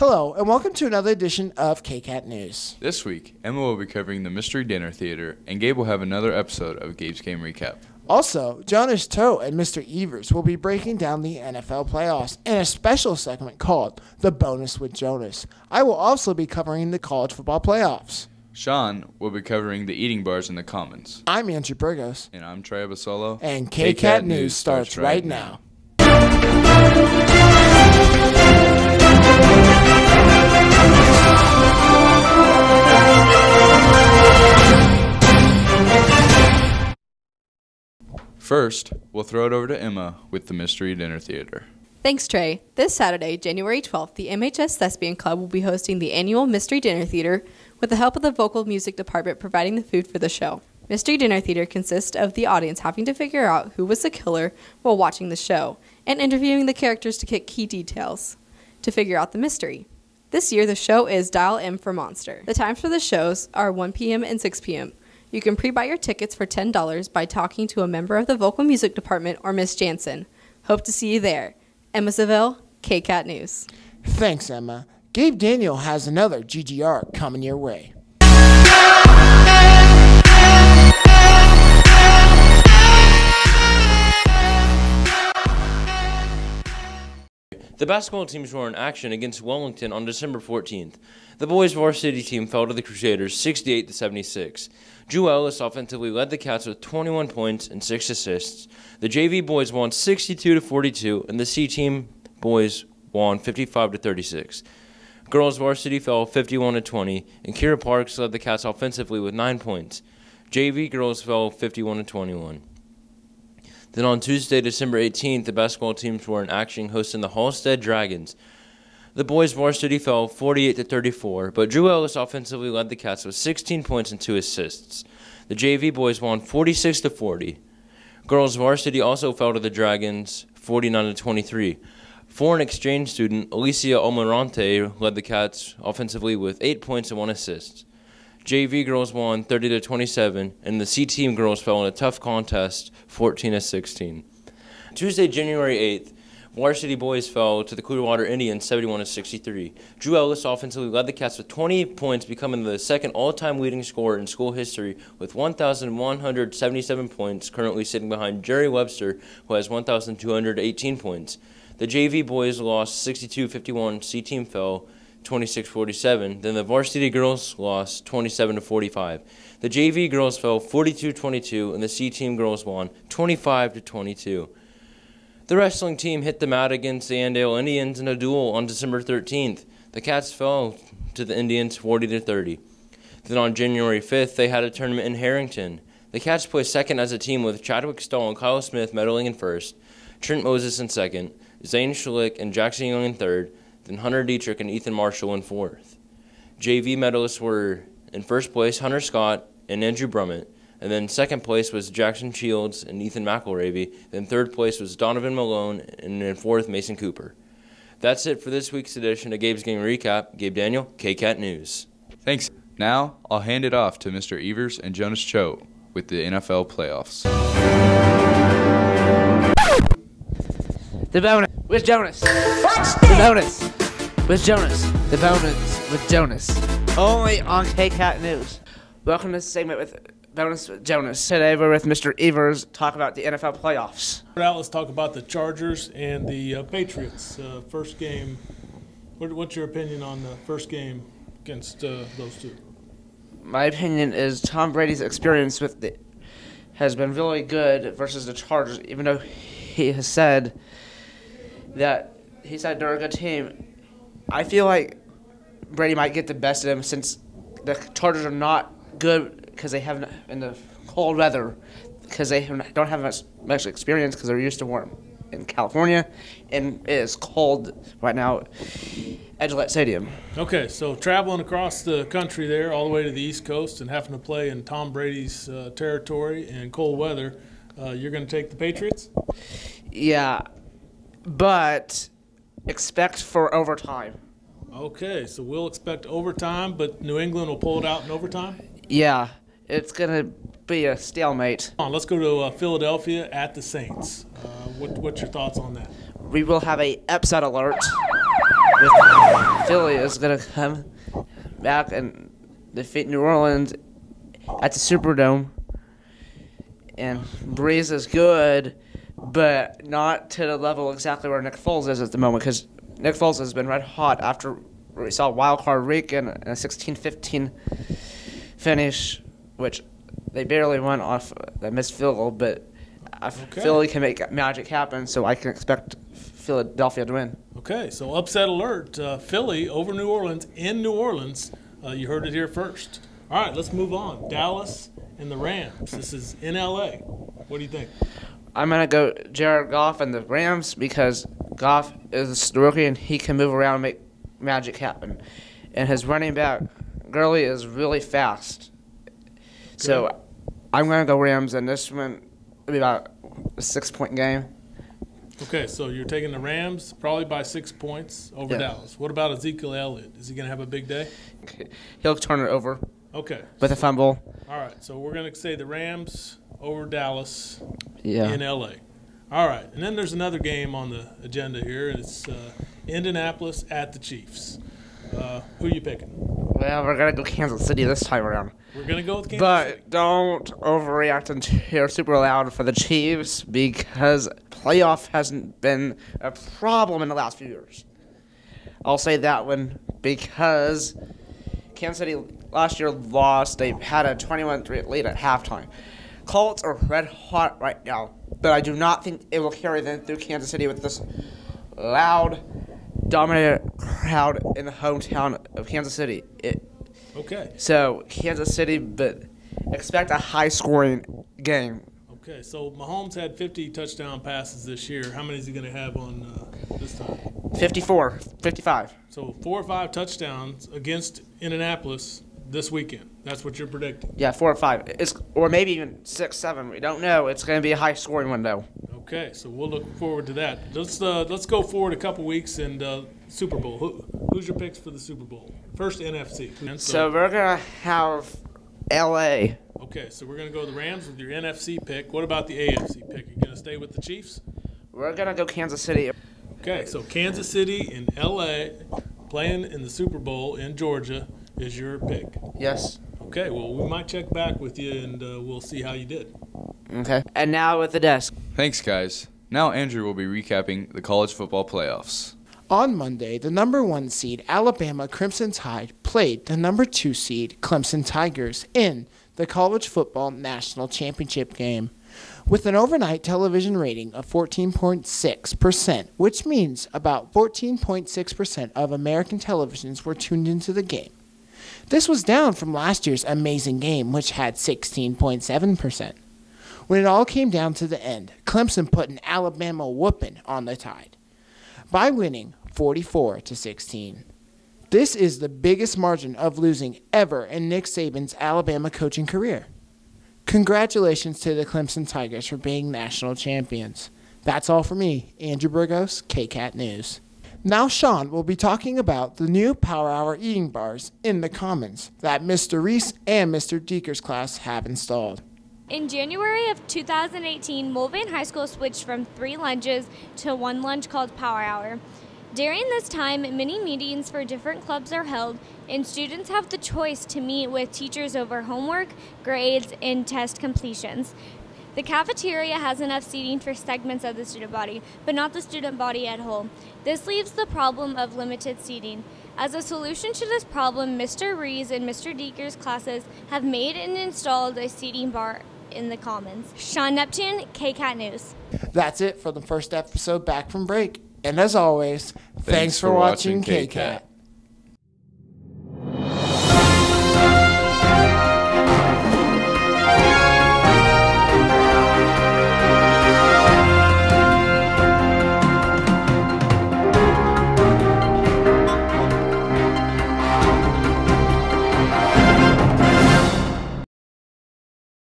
Hello, and welcome to another edition of KCAT News. This week, Emma will be covering the Mystery Dinner Theater, and Gabe will have another episode of Gabe's Game Recap. Also, Jonas Toe and Mr. Evers will be breaking down the NFL playoffs in a special segment called The Bonus with Jonas. I will also be covering the college football playoffs. Sean will be covering the eating bars in the Commons. I'm Andrew Burgos. And I'm Trey Abasolo. And KCAT News starts right now. First, we'll throw it over to Emma with the Mystery Dinner Theater. Thanks, Trey. This Saturday, January 12th, the MHS Thespian Club will be hosting the annual Mystery Dinner Theater with the help of the vocal music department providing the food for the show. Mystery Dinner Theater consists of the audience having to figure out who was the killer while watching the show and interviewing the characters to get key details to figure out the mystery. This year, the show is Dial M for Monster. The times for the shows are 1 p.m. and 6 p.m. You can pre-buy your tickets for $10 by talking to a member of the vocal music department or Miss Jansen. Hope to see you there. Emma Seville, KCAT News. Thanks, Emma. Gabe Daniel has another GGR coming your way. The basketball teams were in action against Wellington on December 14th. The boys' varsity team fell to the Crusaders 68-76. Drew Ellis offensively led the Cats with 21 points and 6 assists. The JV boys won 62-42, and the C team boys won 55-36. Girls' varsity fell 51-20, and Kira Parks led the Cats offensively with 9 points. JV girls fell 51-21. Then on Tuesday, December 18th, the basketball teams were in action hosting the Halstead Dragons. The boys' varsity fell 48-34, but Drew Ellis offensively led the Cats with 16 points and 2 assists. The JV boys won 46-40. Girls' varsity also fell to the Dragons 49-23. Foreign exchange student Alicia Almirante led the Cats offensively with 8 points and 1 assist. JV girls won 30-27, and the C team girls fell in a tough contest 14-16. Tuesday, January 8th, varsity boys fell to the Clearwater Indians 71-63. Drew Ellis offensively led the Cats with 28 points, becoming the second all-time leading scorer in school history with 1,177 points, currently sitting behind Jerry Webster, who has 1,218 points. The JV boys lost 62-51, C team fell 26-47. Then the varsity girls lost 27-45. The JV girls fell 42-22, and the C team girls won 25-22. The wrestling team hit the mat against the Andale Indians in a duel on December 13th. The Cats fell to the Indians 40-30. Then on January 5th, they had a tournament in Harrington. The Cats placed second as a team with Chadwick Stahl and Kyle Smith medaling in first, Trent Moses in second, Zane Schlick and Jackson Young in third, then Hunter Dietrich and Ethan Marshall in fourth. JV medalists were in first place Hunter Scott and Andrew Brummett, and then second place was Jackson Shields and Ethan McElravy, then third place was Donovan Malone, and then fourth Mason Cooper. That's it for this week's edition of Gabe's Game Recap. Gabe Daniel, KCAT News. Thanks. Now, I'll hand it off to Mr. Evers and Jonas Cho with the NFL playoffs. The bonus with Jonas. The bonus with Jonas. The bonus with Jonas. Only on KCAT News. Welcome to this segment with Bonus with Jonas. Today we're with Mr. Evers talk about the NFL playoffs. Now let's talk about the Chargers and the Patriots. First game. What's your opinion on the first game against those two? My opinion is Tom Brady's experience with it has been really good versus the Chargers, even though he has said that they're a good team. I feel like Brady might get the best of them since the Chargers are not good because they haven't in the cold weather because they don't have much experience because they're used to warm in California and it is cold right now at Gillette Stadium. Okay, so traveling across the country there all the way to the East Coast and having to play in Tom Brady's territory in cold weather, you're going to take the Patriots? Yeah. But expect for overtime. Okay, so we'll expect overtime, but New England will pull it out in overtime? Yeah, it's going to be a stalemate. Let's go to Philadelphia at the Saints. What's your thoughts on that? We will have a upset alert with Philly is going to come back and defeat New Orleans at the Superdome. And Breeze is good, but not to the level exactly where Nick Foles is at the moment, because Nick Foles has been red hot after we saw wild card week in a 16-15 finish, which they barely won off the missed field goal, but Philly can make magic happen, so I can expect Philadelphia to win. Okay, so upset alert. Philly over New Orleans in New Orleans. You heard it here first. All right, let's move on. Dallas and the Rams. This is in L.A. What do you think? I'm going to go Jared Goff and the Rams because Goff is the rookie and he can move around and make magic happen. And his running back, Gurley, is really fast. So I'm going to go Rams, and this one will be about a 6-point game. Okay, so you're taking the Rams probably by 6 points over Dallas. What about Ezekiel Elliott? Is he going to have a big day? He'll turn it over. Okay. With a fumble. All right, so we're going to say the Rams over Dallas in L.A. All right, and then there's another game on the agenda here, and it's Indianapolis at the Chiefs. Who are you picking? Well, we're going to go Kansas City this time around. We're going to go with Kansas City. But don't overreact and cheer super loud for the Chiefs because playoff hasn't been a problem in the last few years. I'll say that one because Kansas City last year lost. They had a 21-3 lead at halftime. Colts are red hot right now, but I do not think it will carry them through Kansas City with this loud, dominant crowd in the hometown of Kansas City. Okay. So, Kansas City, but expect a high-scoring game. Okay, so Mahomes had 50 touchdown passes this year. How many is he going to have on this time? 55. So 4 or 5 touchdowns against Indianapolis this weekend. That's what you're predicting. Yeah, 4 or 5. Or maybe even 6, 7. We don't know. It's going to be a high-scoring window. Okay, so we'll look forward to that. Let's go forward a couple weeks and Super Bowl. Who's your picks for the Super Bowl? First NFC. So we're going to have L.A. Okay, so we're going to go the Rams with your NFC pick. What about the AFC pick? You going to stay with the Chiefs? We're going to go Kansas City. Okay, so Kansas City and L.A. playing in the Super Bowl in Georgia is your pick. Yes. Okay, well, we might check back with you, and we'll see how you did. Okay. And now with the desk. Thanks, guys. Now Andrew will be recapping the college football playoffs. On Monday, the number 1 seed Alabama Crimson Tide played the number 2 seed Clemson Tigers in the College Football National Championship game. With an overnight television rating of 14.6%, which means about 14.6% of American televisions were tuned into the game. This was down from last year's amazing game, which had 16.7%. When it all came down to the end, Clemson put an Alabama whooping on the Tide by winning 44-16. This is the biggest margin of losing ever in Nick Saban's Alabama coaching career. Congratulations to the Clemson Tigers for being national champions. That's all for me, Andrew Burgos, KCAT News. Now Sean will be talking about the new Power Hour eating bars in the Commons that Mr. Reese and Mr. Deeker's class have installed. In January of 2018, Mulvane High School switched from 3 lunches to 1 lunch called Power Hour. During this time, many meetings for different clubs are held, and students have the choice to meet with teachers over homework, grades, and test completions. The cafeteria has enough seating for segments of the student body, but not the student body at whole. This leaves the problem of limited seating. As a solution to this problem, Mr. Rees and Mr. Deeker's classes have made and installed a seating bar in the Commons. Sean Neptune, KCAT News. That's it for the first episode back from break. And as always, thanks for watching KCAT.